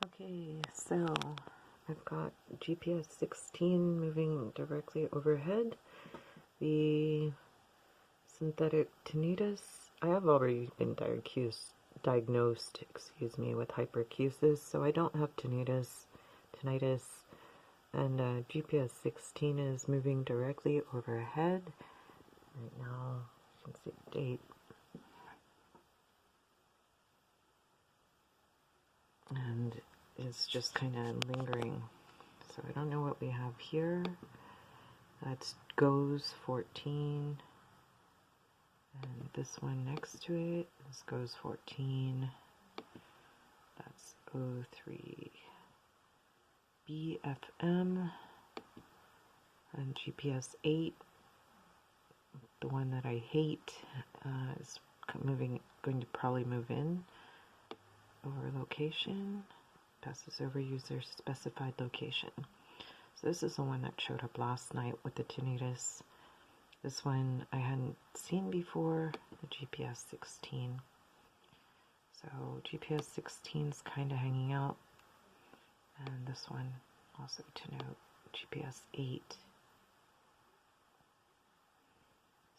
Okay, so I've got GPS 16 moving directly overhead. The synthetic tinnitus. I have already been diagnosed, with hyperacusis, so I don't have tinnitus, and GPS 16 is moving directly overhead. Right now, you can see the date. And it's just kind of lingering. So I don't know what we have here. That's goes 14. And this one next to it is goes 14. That's 03. BFM. And GPS 8. The one that I hate is going to probably move in. Over location, passes over user specified location. So this is the one that showed up last night with the tinnitus. This one I hadn't seen before, the GPS 16. So GPS 16 is kind of hanging out. And this one also to note, GPS 8.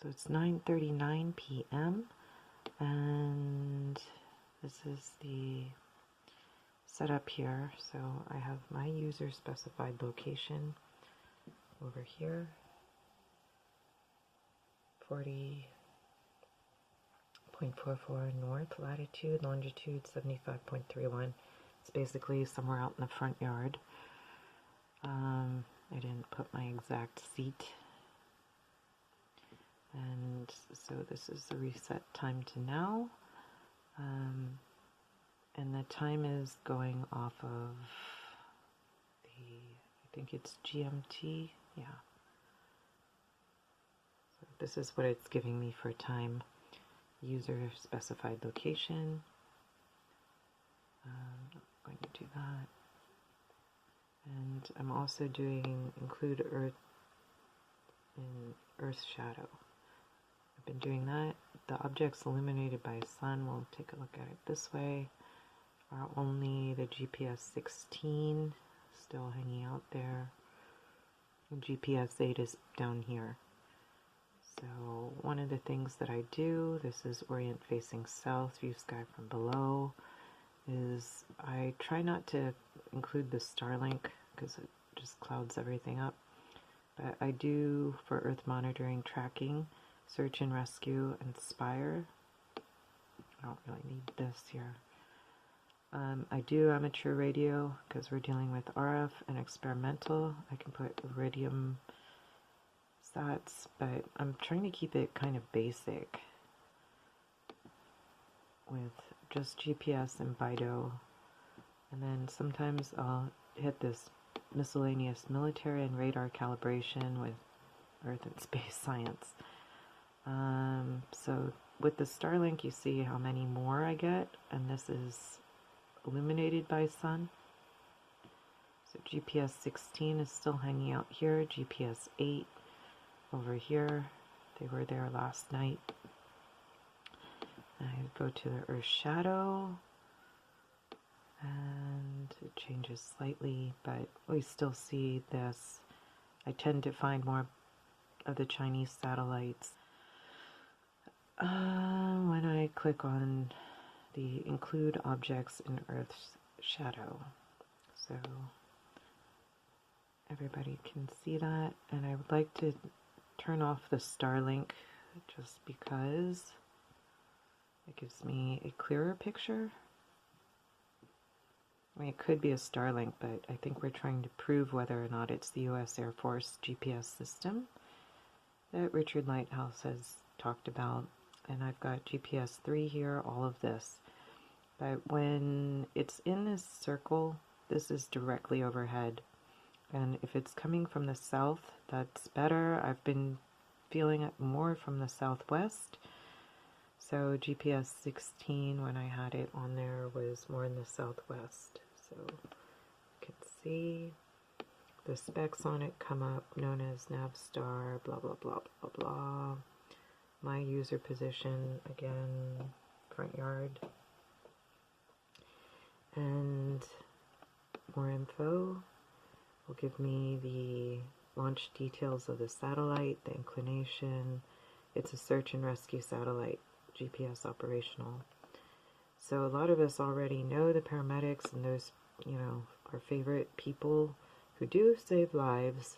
So it's 9:39 p.m. and this is the setup here. So I have my user specified location over here, 40.44 north latitude, longitude 75.31. It's basically somewhere out in the front yard. I didn't put my exact seat. And so this is the reset time to now. And the time is going off of I think it's GMT, yeah. So this is what it's giving me for time. User specified location. I'm going to do that. And I'm also doing include Earth in Earth shadow. I've been doing that. The objects illuminated by a sun, we'll take a look at it this way, are only the GPS 16 still hanging out there. And GPS 8 is down here. So one of the things that I do, this is orient facing south, view sky from below, is I try not to include the Starlink because it just clouds everything up. But I do, for Earth monitoring tracking, search and rescue, and spire. I don't really need this here. I do amateur radio because we're dealing with RF and experimental. I can put iridium sats, but I'm trying to keep it kind of basic with just GPS and Baidu. And then sometimes I'll hit this miscellaneous military and radar calibration with Earth and space science. So with the Starlink, you see how many more I get, and this is illuminated by sun. So GPS 16 is still hanging out here, GPS 8 over here. They were there last night. I go to the Earth shadow, and it changes slightly, but we still see this. I tend to find more of the Chinese satellites when I click on the include objects in Earth's shadow. So everybody can see that, and I would like to turn off the Starlink just because it gives me a clearer picture. I mean, it could be a Starlink, but I think we're trying to prove whether or not it's the U.S. Air Force GPS system that Richard Lighthouse has talked about. And I've got GPS 3 here, all of this. But when it's in this circle, this is directly overhead. And if it's coming from the south, that's better. I've been feeling it more from the southwest. So GPS 16, when I had it on there, was more in the southwest. So you can see the specs on it come up, known as Navstar, blah, blah, blah, blah, blah. My user position, again, front yard. And more info. Will give me the launch details of the satellite, the inclination. It's a search and rescue satellite, GPS operational. So a lot of us already know the paramedics and those, you know, our favorite people who do save lives,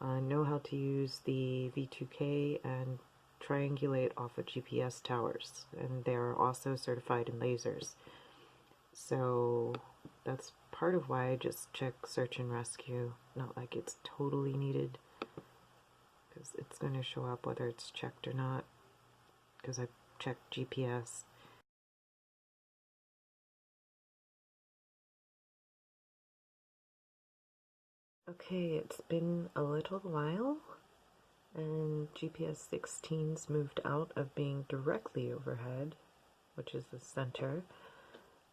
know how to use the V2K and triangulate off of GPS towers, and they're also certified in lasers. So that's part of why I just check search and rescue. Not like it's totally needed, because it's going to show up whether it's checked or not, because I checked GPS. Okay, it's been a little while, and GPS 16's moved out of being directly overhead, which is the center,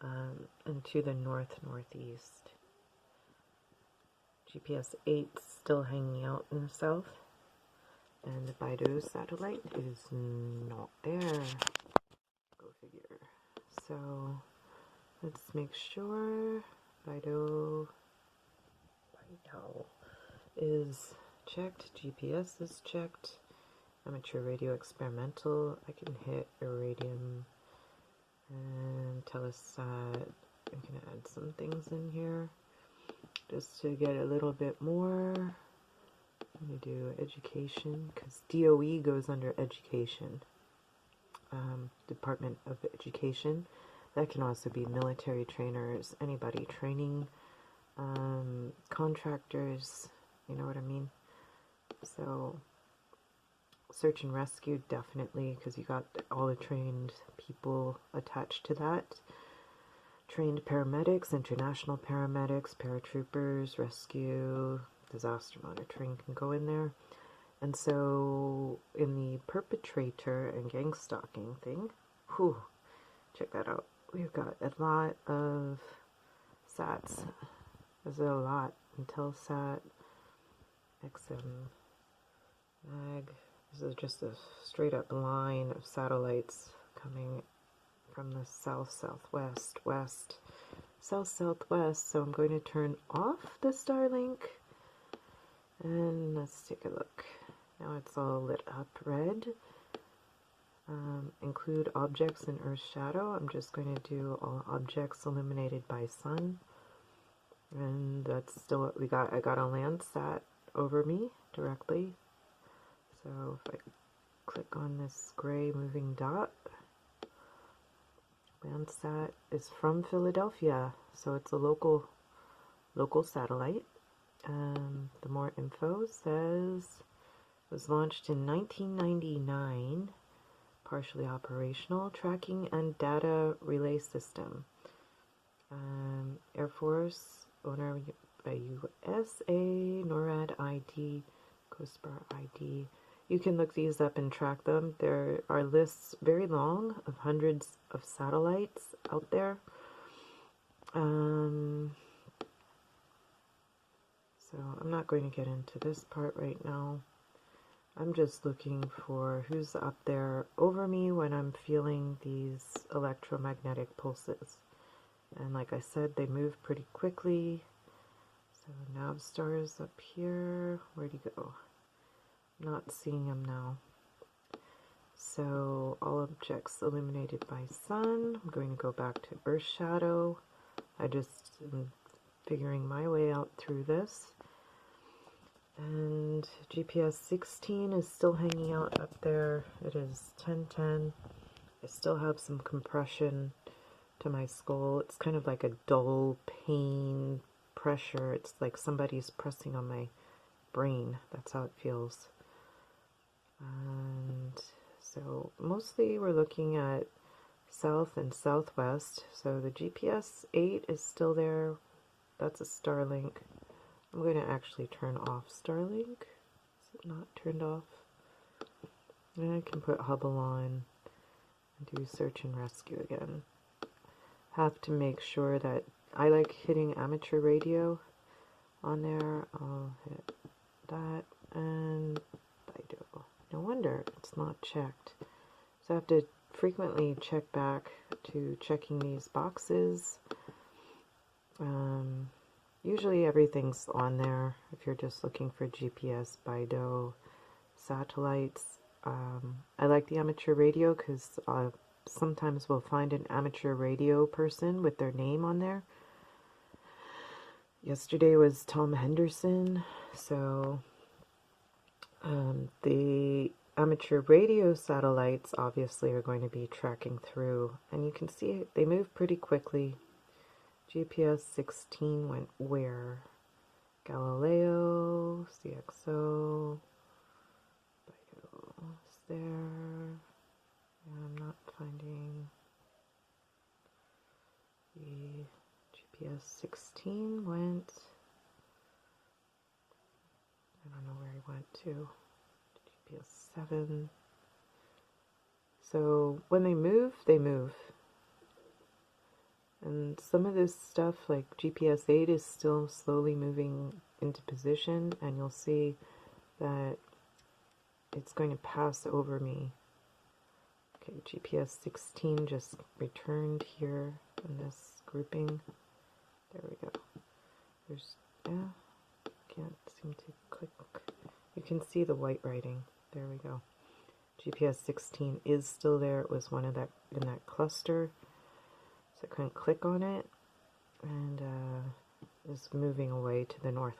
and to the north-northeast. GPS 8's still hanging out in the south, and the Baidu satellite is not there. Go figure. So let's make sure Baidu is checked, GPS is checked, amateur radio experimental. I can hit iridium and telesat. I'm going to add some things in here just to get a little bit more. Let me do education, because DOE goes under education, Department of Education. That can also be military trainers, anybody training, contractors, you know what I mean? So search and rescue, definitely, because you got all the trained people attached to that. Trained paramedics, international paramedics, paratroopers, rescue, disaster monitoring can go in there. And so in the perpetrator and gang stalking thing, whew, check that out. We've got a lot of SATs. There's a lot. Intelsat, XM, MAG. This is just a straight up line of satellites coming from the south, southwest, west, south, southwest. So I'm going to turn off the Starlink, and let's take a look. Now it's all lit up red. Include objects in Earth's shadow. I'm just going to do all objects illuminated by sun. And that's still what we got. I got a Landsat over me directly. So if I click on this gray moving dot, Landsat is from Philadelphia, so it's a local satellite. The more info says it was launched in 1999, partially operational, tracking and data relay system. Air Force, owner by USA, NORAD ID, Coast Guard ID. You can look these up and track them. There are lists very long of hundreds of satellites out there. So I'm not going to get into this part right now. I'm just looking for who's up there over me when I'm feeling these electromagnetic pulses. And like I said, they move pretty quickly. So Navstar's up here. Where'd he go? I'm not seeing him now. So all objects illuminated by sun. I'm going to go back to Earth shadow. I just am figuring my way out through this. And GPS 16 is still hanging out up there. It is 10:10. I still have some compression to my skull. It's kind of like a dull pain pressure. It's like somebody's pressing on my brain. That's how it feels. And so mostly we're looking at south and southwest. So the GPS 8 is still there. That's a Starlink. I'm going to actually turn off Starlink. Is it not turned off? And I can put Hubble on and do search and rescue again. Have to make sure that I like hitting amateur radio on there. I'll hit that and Baidu. No wonder it's not checked. So I have to frequently check back to checking these boxes. Usually everything's on there if you're just looking for GPS, Baidu, satellites. I like the amateur radio because sometimes we'll find an amateur radio person with their name on there. Yesterday was Tom Henderson, so the amateur radio satellites obviously are going to be tracking through, and you can see they move pretty quickly. GPS 16 went where? Galileo, CXO, Baidu is there. Yeah, I'm not finding the GPS 16 went. I don't know where he went to. GPS 7. So when they move, they move. And some of this stuff, like GPS 8, is still slowly moving into position, and you'll see that it's going to pass over me. Okay, GPS 16 just returned here in this grouping. There we go. There's, yeah, can't seem to click. You can see the white writing. There we go. GPS 16 is still there. It was one of that in that cluster. So I couldn't click on it, and it's moving away to the north.